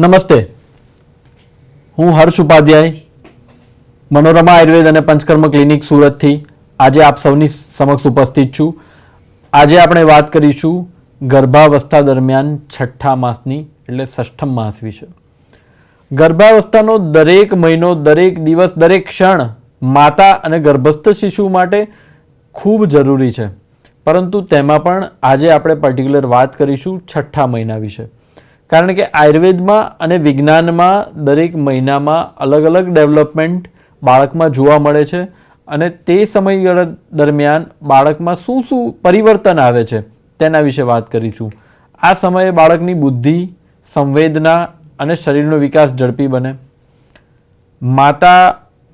નમસ્તે, હું હર્ષ ઉપાધ્યાય, મનોરમા આયુર્વેદ અને પંચકર્મ ક્લિનિક સુરતથી આજે આપ સૌની સમક્ષ ઉપસ્થિત છું. આજે આપણે વાત કરીશું ગર્ભાવસ્થા દરમિયાન છઠ્ઠા માસની એટલે ષષ્ઠમ માસ વિશે. ગર્ભાવસ્થાનો દરેક મહિનો, દરેક દિવસ, દરેક ક્ષણ માતા અને ગર્ભસ્થ શિશુ માટે ખૂબ જરૂરી છે, પરંતુ તેમાં પણ આજે આપણે પર્ટિક્યુલર વાત કરીશું છઠ્ઠા મહિના વિશે. કારણ કે આયુર્વેદમાં અને વિજ્ઞાનમાં દરેક મહિનામાં અલગ અલગ ડેવલપમેન્ટ બાળકમાં જોવા મળે છે અને તે સમયગાળા દરમિયાન બાળકમાં શું શું પરિવર્તન આવે છે તેના વિશે વાત કરીશું. આ સમયે બાળકની બુદ્ધિ, સંવેદના અને શરીરનો વિકાસ ઝડપી બને. માતા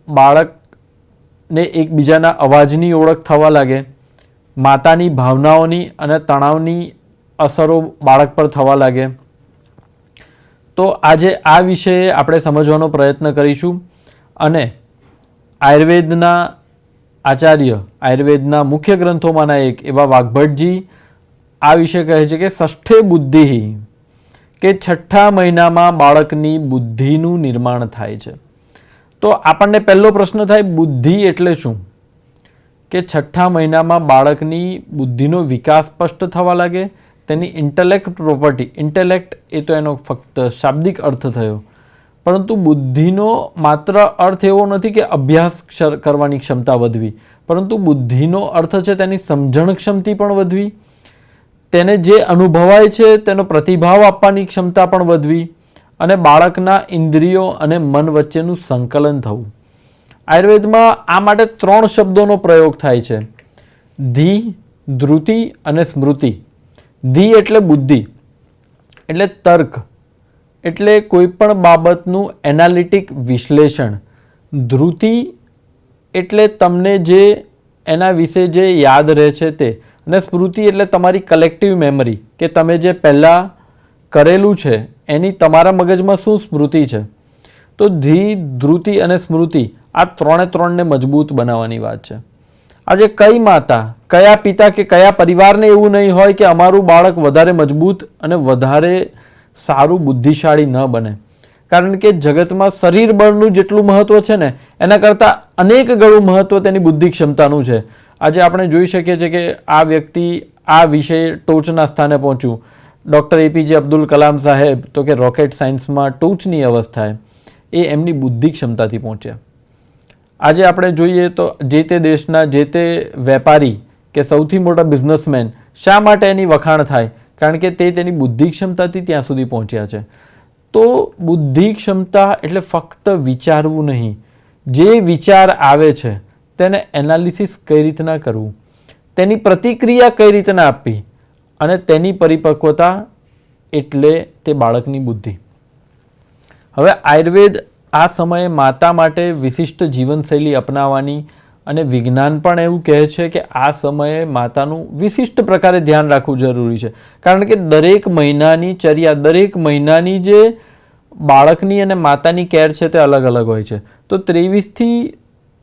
બાળકને એકબીજાના અવાજની ઓળખ થવા લાગે. માતાની ભાવનાઓની અને તણાવની અસરો બાળક પર થવા લાગે. તો આજે આ વિશે આપણે સમજવાનો પ્રયત્ન કરીશું અને આયુર્વેદના આચાર્ય, આયુર્વેદના મુખ્ય ગ્રંથોમાંના એક એવા વાઘભટ્ટજી આ વિશે કહે છે કે ષષ્ઠે બુદ્ધિ, કે છઠ્ઠા મહિનામાં બાળકની બુદ્ધિનું નિર્માણ થાય છે. તો આપણને પહેલો પ્રશ્ન થાય, બુદ્ધિ એટલે શું? કે છઠ્ઠા મહિનામાં બાળકની બુદ્ધિનો વિકાસ સ્પષ્ટ થવા લાગે. તેની ઇન્ટેલેક્ટ પ્રોપર્ટી, ઇન્ટેલેક્ટ એ તો એનો ફક્ત શાબ્દિક અર્થ થયો, પરંતુ બુદ્ધિનો માત્ર અર્થ એવો નથી કે અભ્યાસ કરવાની ક્ષમતા વધવી, પરંતુ બુદ્ધિનો અર્થ છે તેની સમજણ ક્ષમતા પણ વધવી, તેને જે અનુભવાય છે તેનો પ્રતિભાવ આપવાની ક્ષમતા પણ વધવી અને બાળકના ઇન્દ્રિયો અને મન વચ્ચેનું સંકલન થવું. આયુર્વેદમાં આ માટે 3 શબ્દોનો પ્રયોગ થાય છે: ધી, ધ્રુતિ અને સ્મૃતિ. ધી એટલે બુદ્ધિ, એટલે તર્ક, એટલે કોઈ પણ બાબતનું એનાલિટિક વિશ્લેષણ. ધ્રુતિ એટલે તમને જે એના વિશે જે યાદ રહે છે તે. અને સ્મૃતિ એટલે તમારી કલેક્ટિવ મેમરી, કે તમે જે પહેલાં કરેલું છે એની તમારા મગજમાં શું સ્મૃતિ છે. તો ધી, ધ્રુતિ અને સ્મૃતિ આ 3ને મજબૂત બનાવવાની વાત છે. આજે કઈ માતા, કયા પિતા કે કયા પરિવારને એવું નહીં હોય કે અમારું બાળક વધારે મજબૂત અને વધારે સારું બુદ્ધિશાળી ન બને. કારણ કે જગતમાં શરીર બળનું જેટલું મહત્ત્વ છે ને એના કરતાં અનેક ગણું મહત્ત્વ તેની બુદ્ધિ ક્ષમતાનું છે. આજે આપણે જોઈ શકીએ છીએ કે આ વ્યક્તિ આ વિષય ટોચના સ્થાને પહોંચ્યું. ડૉક્ટર એપીજે અબ્દુલ કલામ સાહેબ તો કે રોકેટ સાયન્સમાં ટોચની અવસ્થાએ એ એમની બુદ્ધિ ક્ષમતાથી પહોંચ્યા. આજે આપણે જોઈએ તો જે તે દેશના જે તે વેપારી કે સૌથી મોટા બિઝનેસમેન શા માટે એની વખાણ થાય? કારણ કે તે તેની બુદ્ધિ ક્ષમતાથી ત્યાં સુધી પહોંચ્યા છે. તો બુદ્ધિ ક્ષમતા એટલે ફક્ત વિચારવું નહીં, જે વિચાર આવે છે તેને એનાલિસિસ કઈ રીતના કરવું, તેની પ્રતિક્રિયા કઈ રીતના આપવી અને તેની પરિપક્વતા એટલે તે બાળકની બુદ્ધિ. હવે આયુર્વેદ આ સમયે માતા માટે વિશિષ્ટ જીવનશૈલી અપનાવવાની અને વિજ્ઞાન પણ એવું કહે છે કે આ સમયે માતાનું વિશિષ્ટ પ્રકારે ધ્યાન રાખવું જરૂરી છે. કારણ કે દરેક મહિનાની ચર્યા, દરેક મહિનાની જે બાળકની અને માતાની કેર છે તે અલગ અલગ હોય છે. તો 23થી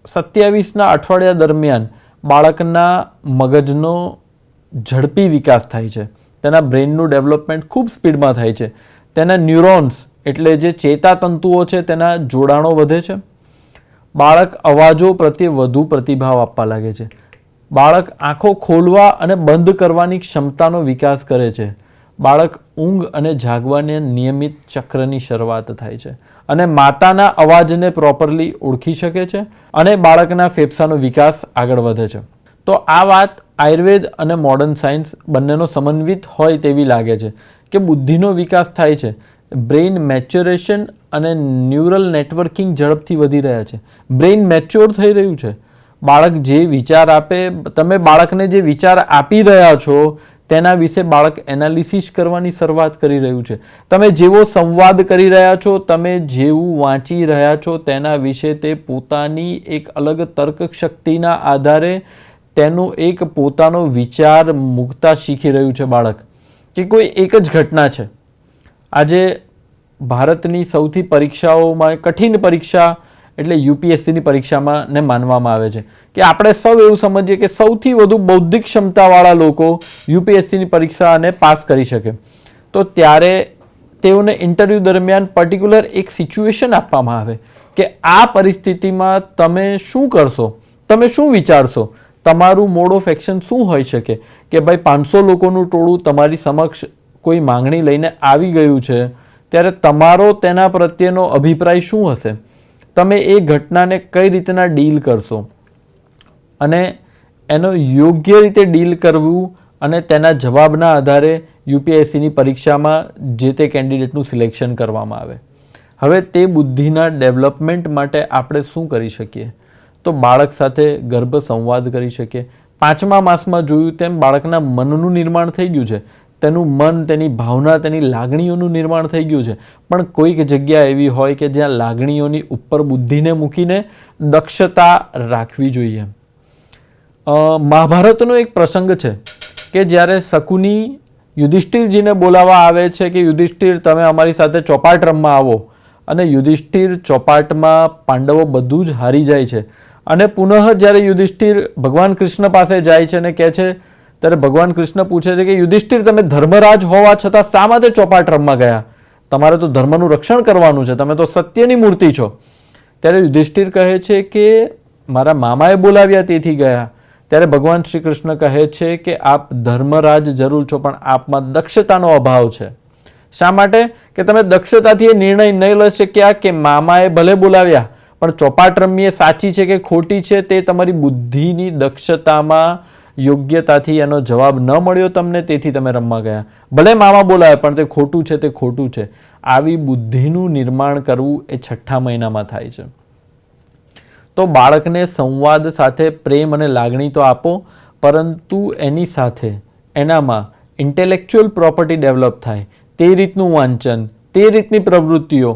27ના અઠવાડિયા દરમિયાન બાળકના મગજનો ઝડપી વિકાસ થાય છે. તેના બ્રેઇનનું ડેવલપમેન્ટ ખૂબ સ્પીડમાં થાય છે. તેના ન્યુરોન્સ એટલે જે ચેતાતંતુઓ છે તેના જોડાણો વધે છે. બાળક અવાજો પ્રત્યે વધુ પ્રતિભાવ આપવા લાગે છે. બાળક આંખો ખોલવા અને બંધ કરવાની ક્ષમતાનો વિકાસ કરે છે. બાળક ઊંઘ અને જાગવાને નિયમિત ચક્રની શરૂઆત થાય છે અને માતાના અવાજને પ્રોપરલી ઓળખી શકે છે અને બાળકના ફેફસાનો વિકાસ આગળ વધે છે. તો આ વાત આયુર્વેદ અને મોડર્ન સાયન્સ બંનેનો સમન્વિત હોય તેવી લાગે છે કે બુદ્ધિનો વિકાસ થાય છે. બ્રેઇન મેચ્યોરેશન અને ન્યુરલ નેટવર્કિંગ ઝડપથી વધી રહ્યા છે. બ્રેઇન મેચ્યોર થઈ રહ્યું છે. બાળક જે વિચાર આપે, તમે બાળકને જે વિચાર આપી રહ્યા છો તેના વિશે બાળક એનાલિસિસ કરવાની શરૂઆત કરી રહ્યું છે. તમે જેવો સંવાદ કરી રહ્યા છો, તમે જેવું વાંચી રહ્યા છો તેના વિશે તે પોતાની એક અલગ તર્ક શક્તિના આધારે તેનું એક પોતાનો વિચાર મૂકતા શીખી રહ્યું છે બાળક. કે કોઈ એક જ ઘટના છે. આજે ભારતની સૌથી પરીક્ષાઓમાં કઠિન પરીક્ષા એટલે યુપીએસસીની પરીક્ષામાં ને માનવામાં આવે છે કે આપણે સૌ એવું સમજીએ કે સૌથી વધુ બૌદ્ધિક ક્ષમતાવાળા લોકો યુપીએસસીની પરીક્ષાને પાસ કરી શકે. તો ત્યારે તેઓને ઇન્ટરવ્યૂ દરમિયાન પર્ટિક્યુલર એક સિચ્યુએશન આપવામાં આવે કે આ પરિસ્થિતિમાં તમે શું કરશો, તમે શું વિચારશો, તમારું મોડ ઓફ એક્શન શું હોઈ શકે કે ભાઈ 500 લોકોનું ટોળું તમારી સમક્ષ કોઈ માંગણી લઈને આવી ગયું છે, ત્યારે તમારો તેના પ્રત્યેનો અભિપ્રાય શું હશે, તમે એ ઘટનાને કઈ રીતના ડીલ કરશો અને એનો યોગ્ય રીતે ડીલ કરવું અને તેના જવાબના આધારે યુપીએસસીની પરીક્ષામાં જે તે કેન્ડિડેટનું સિલેક્શન કરવામાં આવે. હવે તે બુદ્ધિના ડેવલપમેન્ટ માટે આપણે શું કરી શકીએ? તો બાળક સાથે ગર્ભ સંવાદ કરી શકીએ. 5મા માસમાં જોયું તેમ બાળકના મનનું નિર્માણ થઈ ગયું છે, તેનું મન, તેની ભાવના, તેની લાગણીઓનું નિર્માણ થઈ ગયું છે. પણ કોઈક જગ્યા એવી હોય કે જ્યાં લાગણીઓની ઉપર બુદ્ધિને મૂકીને દક્ષતા રાખવી જોઈએ. મહાભારતનો એક પ્રસંગ છે કે જ્યારે શકુની યુધિષ્ઠિરજીને બોલાવવા આવે છે કે યુધિષ્ઠિર તમે અમારી સાથે ચોપાટ રમવા આવો, અને યુધિષ્ઠિર ચોપાટમાં પાંડવો બધું જ હારી જાય છે. અને પુનઃ જ્યારે યુધિષ્ઠિર ભગવાન કૃષ્ણ પાસે જાય છે અને કહે છે, ત્યારે ભગવાન કૃષ્ણ પૂછે છે કે યુધિષ્ઠિર તમે ધર્મરાજ હોવા છતાં શા માટે ચોપાટ રમવા ગયા? તમારે તો ધર્મનું રક્ષણ કરવાનું છે, તમે તો સત્યની મૂર્તિ છો. ત્યારે યુધિષ્ઠિર કહે છે કે મારા મામાએ બોલાવ્યા તેથી ગયા. ત્યારે ભગવાન શ્રી કૃષ્ણ કહે છે કે આપ ધર્મરાજ જરૂર છો, પણ આપમાં દક્ષતાનો અભાવ છે. શા માટે? કે તમે દક્ષતાથી એ નિર્ણય નહીં લઈ શક્યા કે મામાએ ભલે બોલાવ્યા, પણ ચોપાટ રમી એ સાચી છે કે ખોટી છે તે તમારી બુદ્ધિની દક્ષતામાં યોગ્યતાથી એનો જવાબ ન મળ્યો તમને, તેથી તમે રમવા ગયા. ભલે મામા બોલાવે પણ તે ખોટું છે, તે ખોટું છે. આવી બુદ્ધિનું નિર્માણ કરવું એ 6ઠ્ઠા મહિનામાં થાય છે. તો બાળકને સંવાદ સાથે પ્રેમ અને લાગણી તો આપો, પરંતુ એની સાથે એનામાં ઇન્ટેલેક્ચ્યુઅલ પ્રોપર્ટી ડેવલપ થાય તે રીતનું વાંચન, તે રીતની પ્રવૃત્તિઓ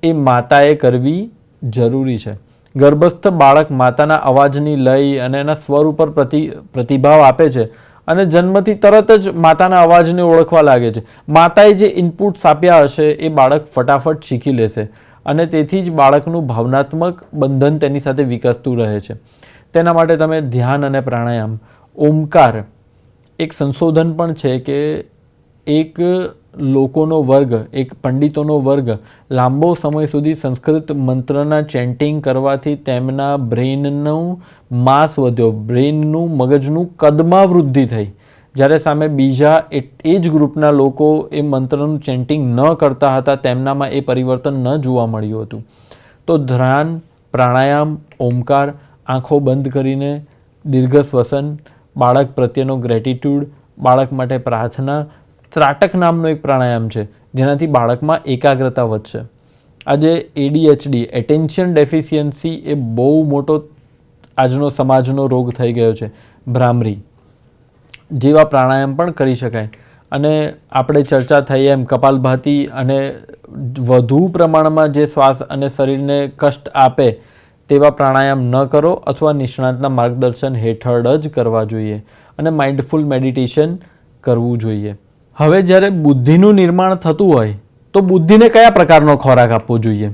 એ માતાએ કરવી જરૂરી છે. ગર્ભસ્થ બાળક માતાના અવાજની લય અને એના સ્વર ઉપર પ્રતિભાવ આપે છે અને જન્મથી તરત જ માતાના અવાજને ઓળખવા લાગે છે. માતાએ જે ઇનપુટ્સ આપ્યા હશે એ બાળક ફટાફટ શીખી લેશે અને તેથી જ બાળકનું ભાવનાત્મક બંધન તેની સાથે વિકસતું રહે છે. તેના માટે તમે ધ્યાન અને પ્રાણાયામ, ઓમકાર, એક સંશોધન પણ છે કે એક લોકોનો વર્ગ, એક પંડિતોનો વર્ગ લાંબો સમય સુધી સંસ્કૃત મંત્રના ચેન્ટિંગ કરવાથી તેમના બ્રેઇનનું માસ વધ્યો, બ્રેઇનનું, મગજનું કદમાં વૃદ્ધિ થઈ. જ્યારે સામે બીજા એ જ ગ્રુપના લોકો એ મંત્રનું ચેન્ટિંગ ન કરતા હતા, તેમનામાં એ પરિવર્તન ન જોવા મળ્યું હતું. તો ધ્યાન, પ્રાણાયામ, ઓમકાર, આંખો બંધ કરીને દીર્ઘ શ્વસન, બાળક પ્રત્યેનો ગ્રેટિટ્યૂડ, બાળક માટે પ્રાર્થના, ત્રાટક નામનો એક પ્રાણાયામ છે જેનાથી બાળકમાં એકાગ્રતા વધશે. આજે ADHD, એટેન્શન ડેફિશિયન્સી એ બહુ મોટો આજનો સમાજનો રોગ થઈ ગયો છે. ભ્રામરી જેવા પ્રાણાયામ પણ કરી શકાય. અને આપણે ચર્ચા થઈ એમ કપાલભાતિ અને વધુ પ્રમાણમાં જે શ્વાસ અને શરીરને કષ્ટ આપે તેવા પ્રાણાયામ ન કરો, અથવા નિષ્ણાતના માર્ગદર્શન હેઠળ જ કરવા જોઈએ અને માઇન્ડફુલ મેડિટેશન કરવું જોઈએ. હવે જ્યારે બુદ્ધિનું નિર્માણ થતું હોય તો બુદ્ધિને કયા પ્રકારનો ખોરાક આપવો જોઈએ?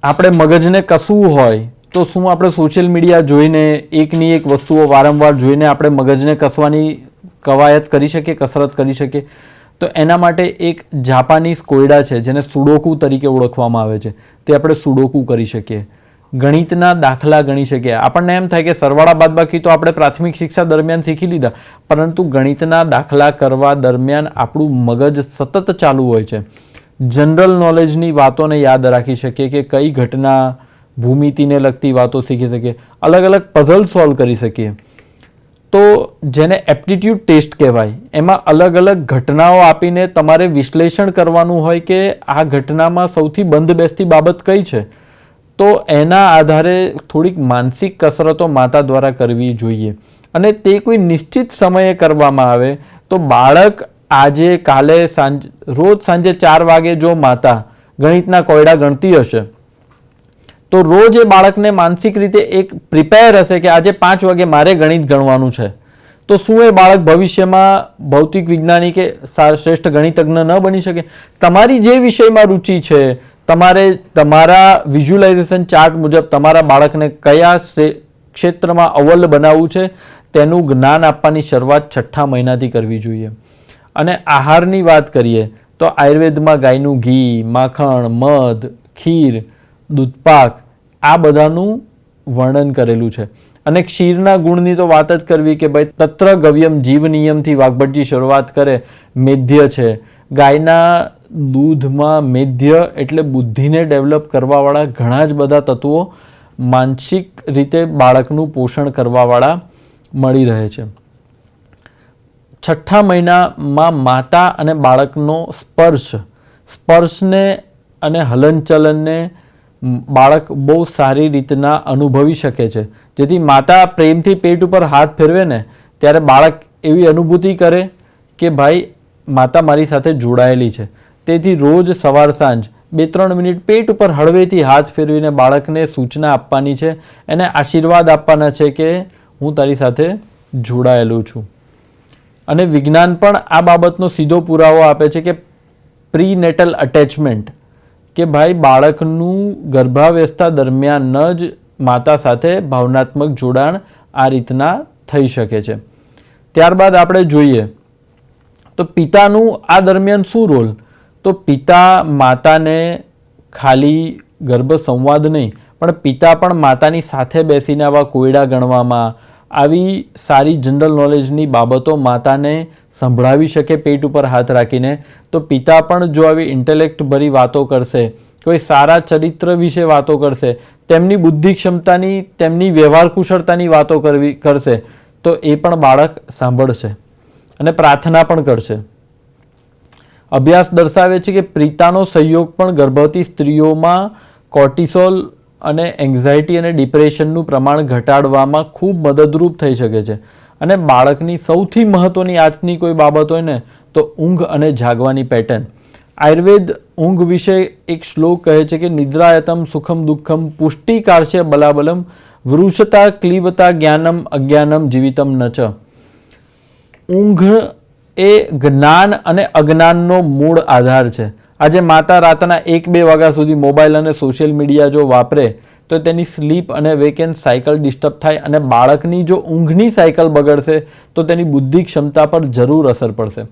આપણે મગજને કસવું હોય તો શું આપણે સોશિયલ મીડિયા જોઈને, એકની એક વસ્તુઓ વારંવાર જોઈને આપણે મગજને કસવાની કવાયત કરી શકીએ, કસરત કરી શકીએ? તો એના માટે એક જાપાનીઝ કોયડા છે જેને સુડોકુ તરીકે ઓળખવામાં આવે છે, તે આપણે સુડોકુ કરી શકીએ. ગણિતના દાખલા ગણી શકીએ. આપણને એમ થાય કે સરવાળા બાદબાકી તો આપણે પ્રાથમિક શિક્ષા દરમિયાન શીખી લીધા, પરંતુ ગણિતના દાખલા કરવા દરમિયાન આપણું મગજ સતત ચાલુ હોય છે. જનરલ નોલેજની વાતોને યાદ રાખી શકીએ કે કઈ ઘટના, ભૂમિતિને લગતી વાતો શીખી શકીએ, અલગ અલગ પઝલ સોલ્વ કરી શકીએ. તો જેને એપ્ટિટ્યૂડ ટેસ્ટ કહેવાય, એમાં અલગ અલગ ઘટનાઓ આપીને તમારે વિશ્લેષણ કરવાનું હોય કે આ ઘટનામાં સૌથી બંધબેસતી બાબત કઈ છે. તો એના આધારે થોડીક માનસિક કસરતો માતા દ્વારા કરવી જોઈએ અને તે કોઈ નિશ્ચિત સમયે કરવામાં આવે તો બાળક આજે, કાલે, રોજ સાંજે 4 વાગે જો માતા ગણિતના કોયડા ગણતી હશે તો રોજ એ બાળકને માનસિક રીતે એક પ્રિપેર હશે કે આજે 5 વાગે મારે ગણિત ગણવાનું છે. તો શું એ બાળક ભવિષ્યમાં ભૌતિક વિજ્ઞાની કે શ્રેષ્ઠ ગણિતજ્ઞ ન બની શકે? તમારી જે વિષયમાં રુચિ છે, તમારે તમારા વિઝ્યુલાઇઝેશન ચાર્ટ મુજબ તમારા બાળકને કયા ક્ષેત્રમાં અવ્વલ બનાવવું છે તેનું જ્ઞાન આપવાની શરૂઆત 6ઠ્ઠા મહિનાથી કરવી જોઈએ. અને આહારની વાત કરીએ તો આયુર્વેદમાં ગાયનું ઘી, માખણ, મધ, ખીર, દૂધપાક આ બધાનું વર્ણન કરેલું છે. અને ક્ષીરના ગુણની તો વાત જ કરવી કે ભાઈ તત્ર ગવ્યમ જીવ નિયમથી વાઘભટજી શરૂઆત કરે. મેધ્ય છે, ગાયના દૂધમાં મેધ્ય એટલે બુદ્ધિને ડેવલપ કરવાવાળા ઘણા જ બધા તત્વો માનસિક રીતે બાળકનું પોષણ કરવાવાળા મળી રહે છે. છઠ્ઠા મહિનામાં માતા અને બાળકનો સ્પર્શને અને હલનચલનને બાળક બહુ સારી રીતના અનુભવી શકે છે. જેથી માતા પ્રેમથી પેટ ઉપર હાથ ફેરવે ને ત્યારે બાળક એવી અનુભૂતિ કરે કે ભાઈ માતા મારી સાથે જોડાયેલી છે. તેથી રોજ સવાર સાંજ 2-3 મિનિટ પેટ ઉપર હળવેથી હાથ ફેરવીને બાળકને સૂચના આપવાની છે, એને આશીર્વાદ આપવાના છે કે હું તારી સાથે જોડાયેલું છું. અને વિજ્ઞાન પણ આ બાબતનો સીધો પુરાવો આપે છે કે પ્રીનેટલ અટેચમેન્ટ, કે ભાઈ બાળકનું ગર્ભાવસ્થા દરમિયાન જ માતા સાથે ભાવનાત્મક જોડાણ આ રીતના થઈ શકે છે. ત્યારબાદ આપણે જોઈએ તો પિતાનું આ દરમિયાન શું રોલ? તો પિતા માતાને ખાલી ગર્ભ સંવાદ નહીં પણ પિતા પણ માતાની સાથે બેસીને આવા કોયડા ગણવામાં, આવી સારી જનરલ નોલેજની બાબતો માતાને સંભળાવી શકે પેટ ઉપર હાથ રાખીને. તો પિતા પણ જો આવી ઇન્ટેલેક્ટ ભરી વાતો કરશે, કોઈ સારા ચરિત્ર વિશે વાતો કરશે, તેમની બુદ્ધિ ક્ષમતાની, તેમની વ્યવહાર કુશળતાની વાતો કરશે તો એ પણ બાળક સાંભળશે અને પ્રાર્થના પણ કરશે. અભ્યાસ દર્શાવે છે કે પિતાનો સહયોગ પણ ગર્ભવતી સ્ત્રીઓમાં કોર્ટિસોલ અને એન્ઝાયટી અને ડિપ્રેશનનું પ્રમાણ ઘટાડવામાં ખૂબ મદદરૂપ થઈ શકે છે. અને બાળકની સૌથી મહત્ત્વની આજની કોઈ બાબત હોય ને તો ઊંઘ અને જાગવાની પેટર્ન. આયુર્વેદ ઊંઘ વિશે એક શ્લોક કહે છે કે નિદ્રાયતમ સુખમ દુઃખમ પુષ્ટિકાર્ષ્ય બલાબલમ વૃષતા ક્લીબતા જ્ઞાનમ અજ્ઞાનમ જીવિતમ ન ચ. ઊંઘ એ જ્ઞાન અને અજ્ઞાનનો મૂળ આધાર છે. આજે માતા રાતના 1-2 વાગ્યા સુધી મોબાઈલ અને સોશિયલ મીડિયા જો વાપરે તો તેની સ્લીપ અને વેકેન્ડ સાયકલ ડિસ્ટર્બ થાય અને બાળકની જો ઊંઘની સાયકલ બગડશે તો તેની બુદ્ધિ ક્ષમતા પર જરૂર અસર પડશે.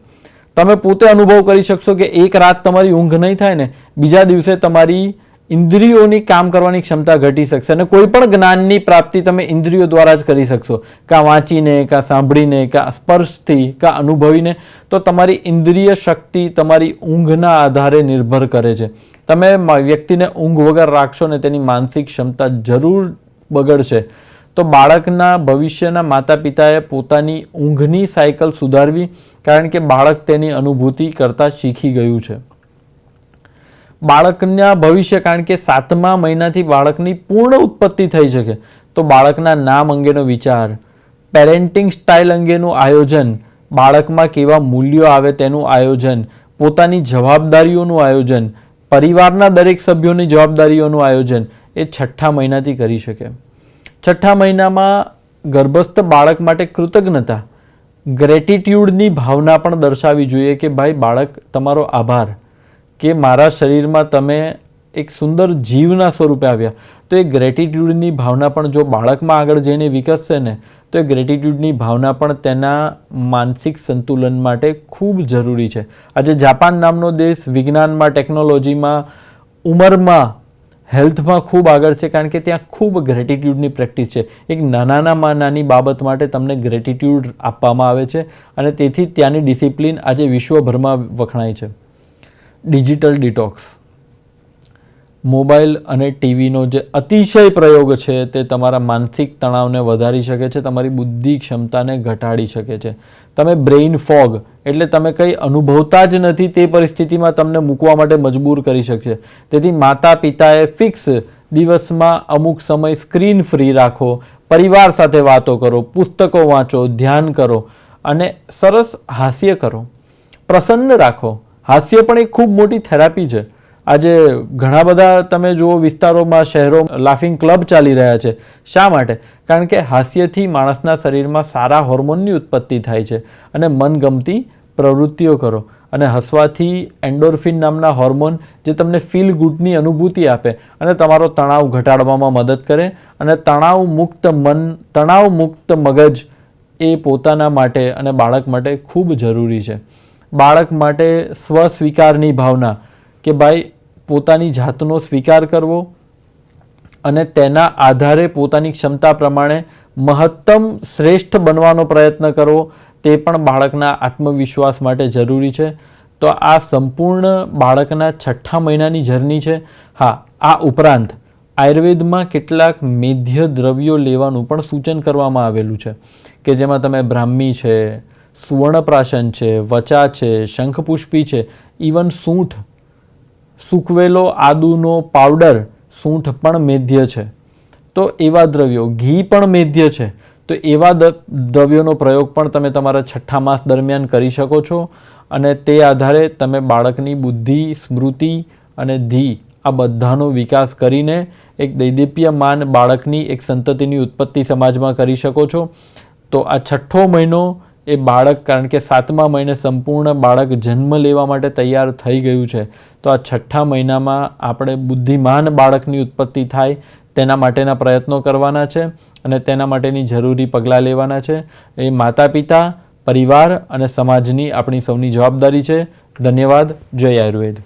તમે પોતે અનુભવ કરી શકશો કે એક રાત તમારી ઊંઘ નહીં થાય ને બીજા દિવસે તમારી ઇન્દ્રિયોની કામ કરવાની ક્ષમતા ઘટી શકશે. અને કોઈ પણ જ્ઞાનની પ્રાપ્તિ તમે ઇન્દ્રિયો દ્વારા જ કરી શકશો, કાં વાંચીને, કાં સાંભળીને, કાં સ્પર્શથી, કાં અનુભવીને. તો તમારી ઇન્દ્રિય શક્તિ તમારી ઊંઘના આધારે નિર્ભર કરે છે. તમે વ્યક્તિને ઊંઘ વગર રાખશો ને તેની માનસિક ક્ષમતા જરૂર બગડશે. તો બાળકના ભવિષ્યના માતા પિતાએ પોતાની ઊંઘની સાયકલ સુધારવી, કારણ કે બાળક તેની અનુભૂતિ કરતાં શીખી ગયું છે. બાળકના ભવિષ્ય, કારણ કે 7મા મહિનાથી બાળકની પૂર્ણ ઉત્પત્તિ થઈ શકે તો બાળકના નામ અંગેનો વિચાર, પેરેન્ટિંગ સ્ટાઇલ અંગેનું આયોજન, બાળકમાં કેવા મૂલ્યો આવે તેનું આયોજન, પોતાની જવાબદારીઓનું આયોજન, પરિવારના દરેક સભ્યોની જવાબદારીઓનું આયોજન એ 6ઠ્ઠા મહિનાથી કરી શકે. 6ઠ્ઠા મહિનામાં ગર્ભસ્થ બાળક માટે કૃતજ્ઞતા, ગ્રેટિટ્યૂડની ભાવના પણ દર્શાવવી જોઈએ કે ભાઈ બાળક તમારો આભાર કે મારા શરીરમાં તમે એક સુંદર જીવના સ્વરૂપે આવ્યા. તો એ ગ્રેટિટ્યૂડની ભાવના પણ જો બાળકમાં આગળ જઈને વિકસશે ને તો એ ગ્રેટિટ્યૂડની ભાવના પણ તેના માનસિક સંતુલન માટે ખૂબ જરૂરી છે. આજે જાપાન નામનો દેશ વિજ્ઞાનમાં, ટેકનોલોજીમાં, ઉંમરમાં, હેલ્થમાં ખૂબ આગળ છે, કારણ કે ત્યાં ખૂબ ગ્રેટિટ્યૂડની પ્રેક્ટિસ છે. એક નાનામાં નાની બાબત માટે તમને ગ્રેટિટ્યૂડ આપવામાં આવે છે અને તેથી ત્યાંની ડિસિપ્લિન આજે વિશ્વભરમાં વખણાય છે. ડિજિટલ ડિટોક્સ, મોબાઈલ અને ટીવીનો જે અતિશય પ્રયોગ છે તે તમારા માનસિક તણાવને વધારી શકે છે, તમારી બુદ્ધિ ક્ષમતાને ઘટાડી શકે છે. તમે બ્રેઇન ફોગ એટલે તમે કંઈ અનુભવતા જ નથી તે પરિસ્થિતિમાં તમને મૂકવા માટે મજબૂર કરી શકશે. તેથી માતા પિતાએ ફિક્સ દિવસમાં અમુક સમય સ્ક્રીન ફ્રી રાખો, પરિવાર સાથે વાતો કરો, પુસ્તકો વાંચો, ધ્યાન કરો અને સરસ હાસ્ય કરો, પ્રસન્ન રાખો. હાસ્ય પણ એક ખૂબ મોટી થેરાપી છે. આજે ઘણા બધા તમે જુઓ વિસ્તારોમાં, શહેરોમાં લાફિંગ ક્લબ ચાલી રહ્યા છે. શા માટે? કારણ કે હાસ્યથી માણસના શરીરમાં સારા હોર્મોનની ઉત્પત્તિ થાય છે અને મનગમતી પ્રવૃત્તિઓ કરો. અને હસવાથી એન્ડોર્ફિન નામના હોર્મોન જે તમને ફીલ ગુડની અનુભૂતિ આપે અને તમારો તણાવ ઘટાડવામાં મદદ કરે. અને તણાવ મુક્ત મન, તણાવ મુક્ત મગજ એ પોતાના માટે અને બાળક માટે ખૂબ જરૂરી છે. બાળક માટે સ્વસ્વીકારની ભાવના, કે ભાઈ પોતાની જાતનો સ્વીકાર કરવો અને તેના આધારે પોતાની ક્ષમતા પ્રમાણે મહત્તમ શ્રેષ્ઠ બનવાનો પ્રયત્ન કરવો, તે પણ બાળકના આત્મવિશ્વાસ માટે જરૂરી છે. તો આ સંપૂર્ણ બાળકના 6ઠ્ઠા મહિનાની જર્ની છે. હા, આ ઉપરાંત આયુર્વેદમાં કેટલાક મેધ્ય દ્રવ્યો લેવાનું પણ સૂચન કરવામાં આવેલું છે, કે જેમાં તમે બ્રાહ્મી છે, સુવર્ણપ્રાશન છે, વચા છે, શંખપુષ્પી છે, ઇવન સૂંઠ, સૂકવેલો આદુનો પાવડર, સૂંઠ પણ મેધ્ય છે. તો એવા દ્રવ્યો, ઘી પણ મેધ્ય છે. તો એવા દ્રવ્યોનો પ્રયોગ પણ તમે તમારા 6ઠ્ઠા માસ દરમિયાન કરી શકો છો અને તે આધારે તમે બાળકની બુદ્ધિ, સ્મૃતિ અને ધી આ બધાનો વિકાસ કરીને એક દૈદીપ્યમાન બાળકની એક સંતતિની ઉત્પત્તિ સમાજમાં કરી શકો છો. તો આ 6ઠ્ઠો મહિનો એ બાળક, કારણ કે 7મા મહિને સંપૂર્ણ બાળક જન્મ લેવા માટે તૈયાર થઈ ગયું છે, તો આ 6ઠ્ઠા મહિનામાં આપણે બુદ્ધિમાન બાળકની ઉત્પત્તિ થાય તેના માટેના પ્રયત્નો કરવાના છે અને તેના માટેની જરૂરી પગલાં લેવાના છે. એ માતા પિતા, પરિવાર અને સમાજની આપણી સૌની જવાબદારી છે. ધન્યવાદ. જય આયુર્વેદ.